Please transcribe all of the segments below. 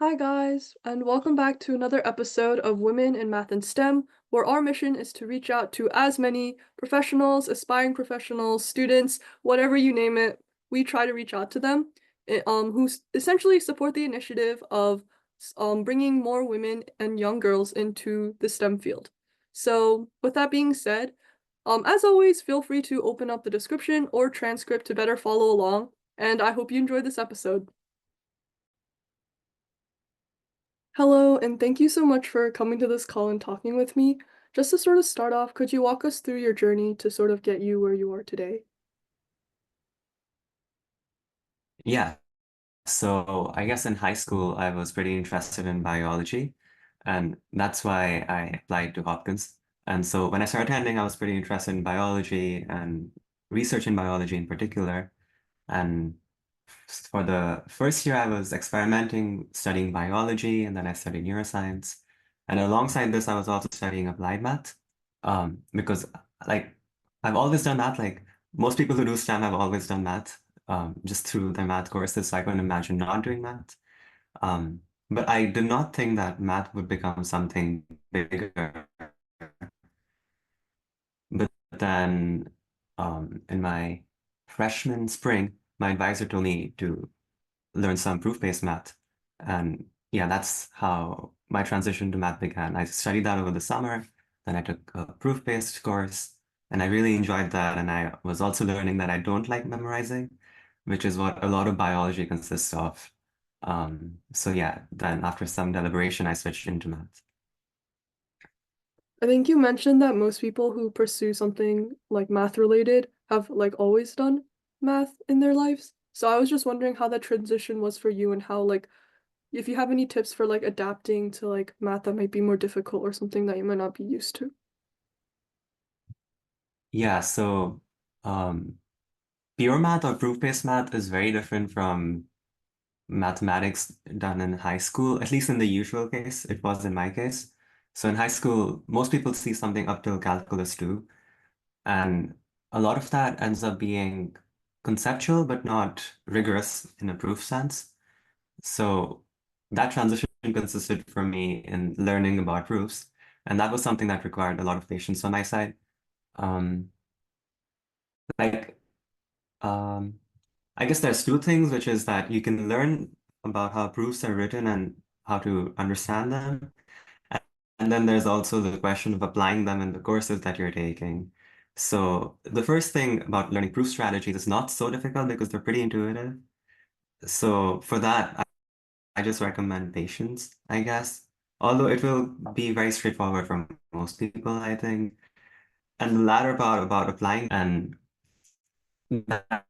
Hi, guys, and welcome back to another episode of Women in Math and STEM, where our mission is to reach out to as many professionals, aspiring professionals, students, whatever you name it. We try to reach out to them, who essentially support the initiative of bringing more women and young girls into the STEM field. So, with that being said, as always, feel free to open up the description or transcript to better follow along, and I hope you enjoyed this episode. Hello, and thank you so much for coming to this call and talking with me. Just to sort of start off, could you walk us through your journey to sort of get you where you are today? Yeah, so I guess in high school, I was pretty interested in biology, and that's why I applied to Hopkins. And so when I started attending, I was pretty interested in biology and research in biology in particular. And for the first year, I was experimenting, studying biology, and then I studied neuroscience. And alongside this, I was also studying applied math, because like I've always done math. Like most people who do STEM have always done math, just through their math courses. So I couldn't imagine not doing math. Um, but I did not think that math would become something bigger. But then, in my freshman spring, my advisor told me to learn some proof-based math. And yeah, that's how my transition to math began. I studied that over the summer, then I took a proof-based course, and I really enjoyed that. And I was also learning that I don't like memorizing, which is what a lot of biology consists of. So yeah, then after some deliberation, I switched into math. I think you mentioned that most people who pursue something like math related have like always done math in their lives. So I was just wondering how that transition was for you and how like if you have any tips for like adapting to like math that might be more difficult or something that you might not be used to. Yeah, so um, pure math or proof-based math is very different from mathematics done in high school, at least in the usual case, it was in my case. So in high school, most people see something up till calculus 2, and a lot of that ends up being conceptual but not rigorous in a proof sense. So that transition consisted for me in learning about proofs, and that was something that required a lot of patience on my side. Um, like um, I guess there's two things, which is that you can learn about how proofs are written and how to understand them. And then there's also the question of applying them in the courses that you're taking. So the first thing about learning proof strategies is not so difficult because they're pretty intuitive. So for that, I just recommend patience, I guess. Although it will be very straightforward for most people, I think. And the latter part about applying and that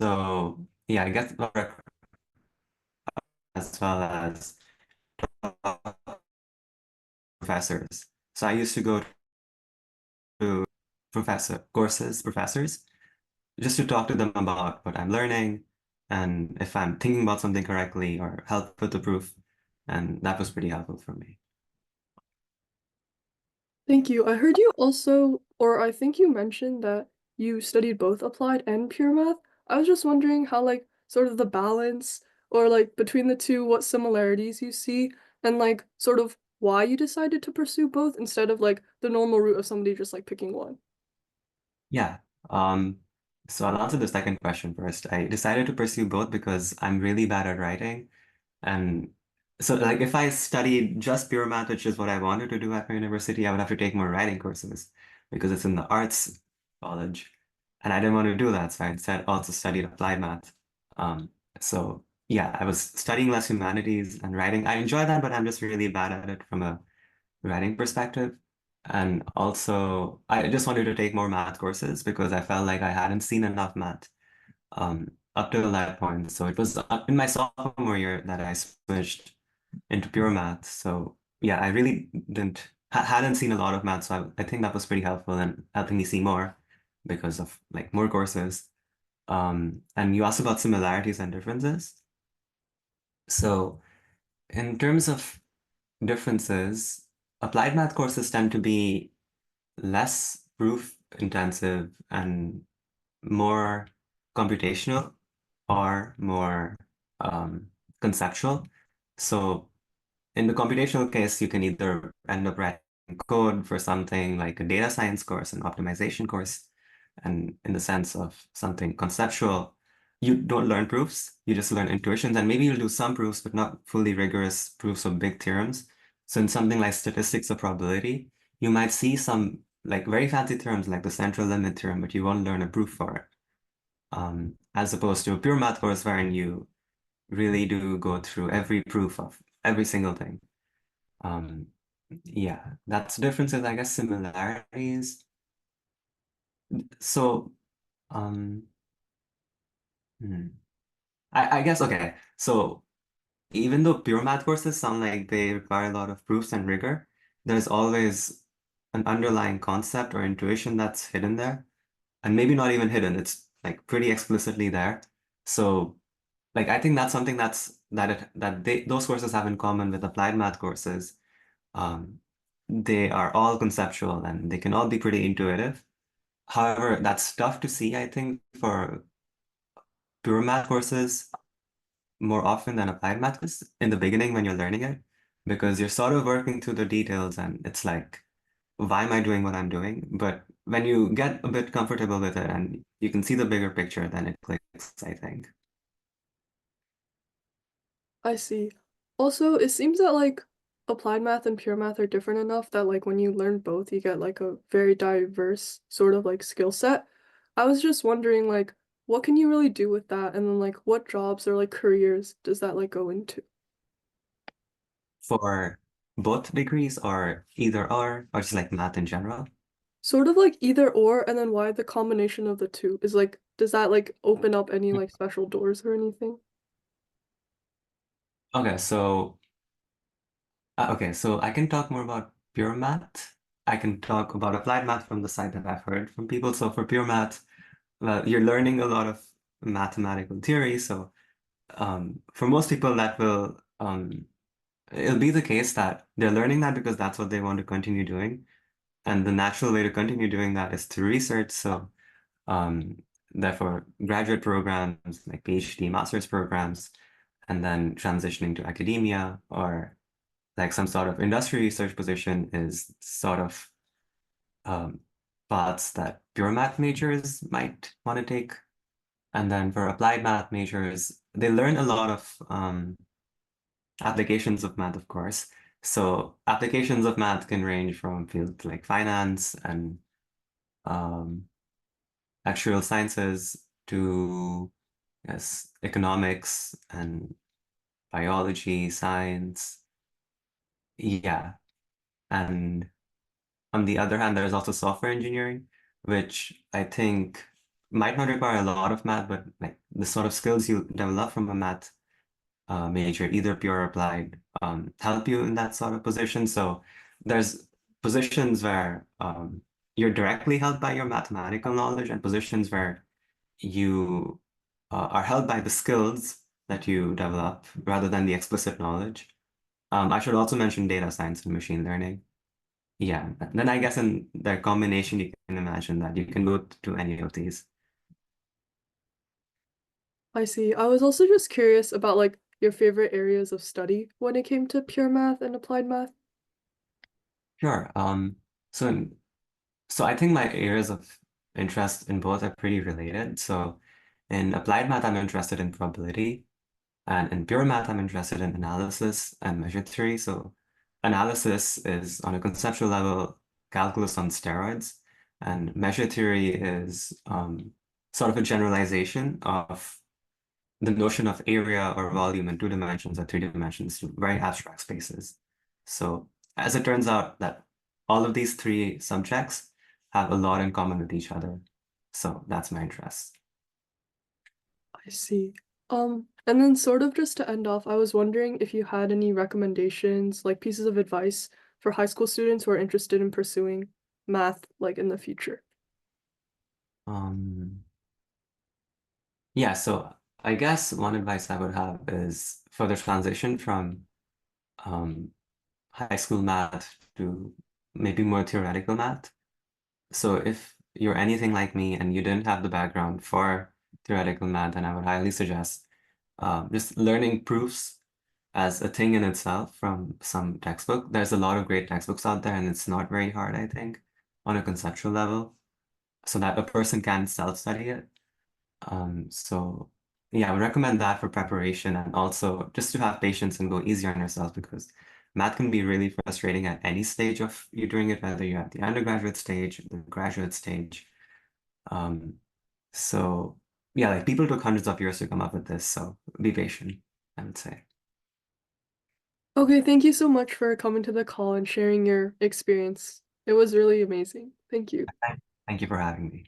so yeah, I guess as well as professors. So I used to go to professors, just to talk to them about what I'm learning and if I'm thinking about something correctly or help with the proof. And that was pretty helpful for me. Thank you. I heard you also, or I think you mentioned that you studied both applied and pure math. I was just wondering how, like, sort of the balance or like between the two, what similarities you see, and like sort of why you decided to pursue both instead of like the normal route of somebody just like picking one. Yeah. Um, so I'll answer the second question first. I decided to pursue both because I'm really bad at writing. And so like if I studied just pure math, which is what I wanted to do at my university, I would have to take more writing courses because it's in the arts college. And I didn't want to do that. So I instead also studied applied math. Um, so yeah, I was studying less humanities and writing. I enjoy that, but I'm just really bad at it from a writing perspective. And also, I just wanted to take more math courses because I felt like I hadn't seen enough math up till that point. So it was in my sophomore year that I switched into pure math. So yeah, I really didn't hadn't seen a lot of math, so I think that was pretty helpful in helping me see more because of like more courses. And you asked about similarities and differences. So in terms of differences, applied math courses tend to be less proof intensive and more computational, are more conceptual. So in the computational case, you can either end up writing code for something like a data science course, an optimization course, and in the sense of something conceptual, you don't learn proofs, you just learn intuitions, and maybe you'll do some proofs, but not fully rigorous proofs of big theorems. So in something like statistics or probability, you might see some like very fancy terms like the central limit theorem, but you won't learn a proof for it. As opposed to a pure math course wherein you really do go through every proof of every single thing. Um, yeah, that's differences, I guess, similarities. So, um, hmm. I guess, okay. So even though pure math courses sound like they require a lot of proofs and rigor, there's always an underlying concept or intuition that's hidden there. And maybe not even hidden, it's like pretty explicitly there. So like I think that's something that those courses have in common with applied math courses. Um, they are all conceptual and they can all be pretty intuitive. However, that's tough to see, I think, for pure math courses more often than applied math courses in the beginning when you're learning it, because you're sort of working through the details and it's like, why am I doing what I'm doing? But when you get a bit comfortable with it and you can see the bigger picture, then it clicks, I think. I see. Also, it seems that like applied math and pure math are different enough that like when you learn both, you get like a very diverse sort of like skill set. I was just wondering like what can you really do with that? And then like what jobs or like careers does that like go into? For both degrees or either or just like math in general. Sort of like either or, and then why the combination of the two is like, does that like open up any like special doors or anything? Okay, so I can talk more about pure math. I can talk about applied math from the side that I've heard from people. So for pure math, well, you're learning a lot of mathematical theory. So for most people, that will it'll be the case that they're learning that because that's what they want to continue doing, and the natural way to continue doing that is through research. So therefore, graduate programs like PhD, master's programs, and then transitioning to academia or like some sort of industry research position is sort of um, paths that pure math majors might want to take. And then for applied math majors, they learn a lot of applications of math, of course. So applications of math can range from fields like finance and um, actuarial sciences to yes, economics and biology, science. Yeah. And on the other hand, there's also software engineering, which I think might not require a lot of math, but like the sort of skills you develop from a math major, either pure or applied, help you in that sort of position. So there's positions where you're directly helped by your mathematical knowledge and positions where you are held by the skills that you develop rather than the explicit knowledge. I should also mention data science and machine learning. Yeah, then I guess in their combination, you can imagine that you can go to any of these. I see. I was also just curious about like your favorite areas of study when it came to pure math and applied math. Sure. So so I think my areas of interest in both are pretty related. So in applied math, I'm interested in probability, and in pure math, I'm interested in analysis and measure theory. So analysis is on a conceptual level, calculus on steroids, and measure theory is sort of a generalization of the notion of area or volume in 2 dimensions or 3 dimensions to very abstract spaces. So as it turns out that all of these three subjects have a lot in common with each other. So that's my interest. I see. And then sort of just to end off, I was wondering if you had any recommendations, like pieces of advice for high school students who are interested in pursuing math like in the future. Um, yeah, so I guess one advice I would have is for the transition from um, high school math to maybe more theoretical math. So if you're anything like me and you didn't have the background for theoretical math, and I would highly suggest just learning proofs as a thing in itself from some textbook. There's a lot of great textbooks out there, and it's not very hard, I think, on a conceptual level, so that a person can self-study it. So yeah, I would recommend that for preparation and also just to have patience and go easier on yourself because math can be really frustrating at any stage of you doing it, whether you're at the undergraduate stage, the graduate stage. Um, so yeah, like people took hundreds of years to come up with this, so be patient, I would say. Okay, thank you so much for coming to the call and sharing your experience. It was really amazing. Thank you. Thank you for having me.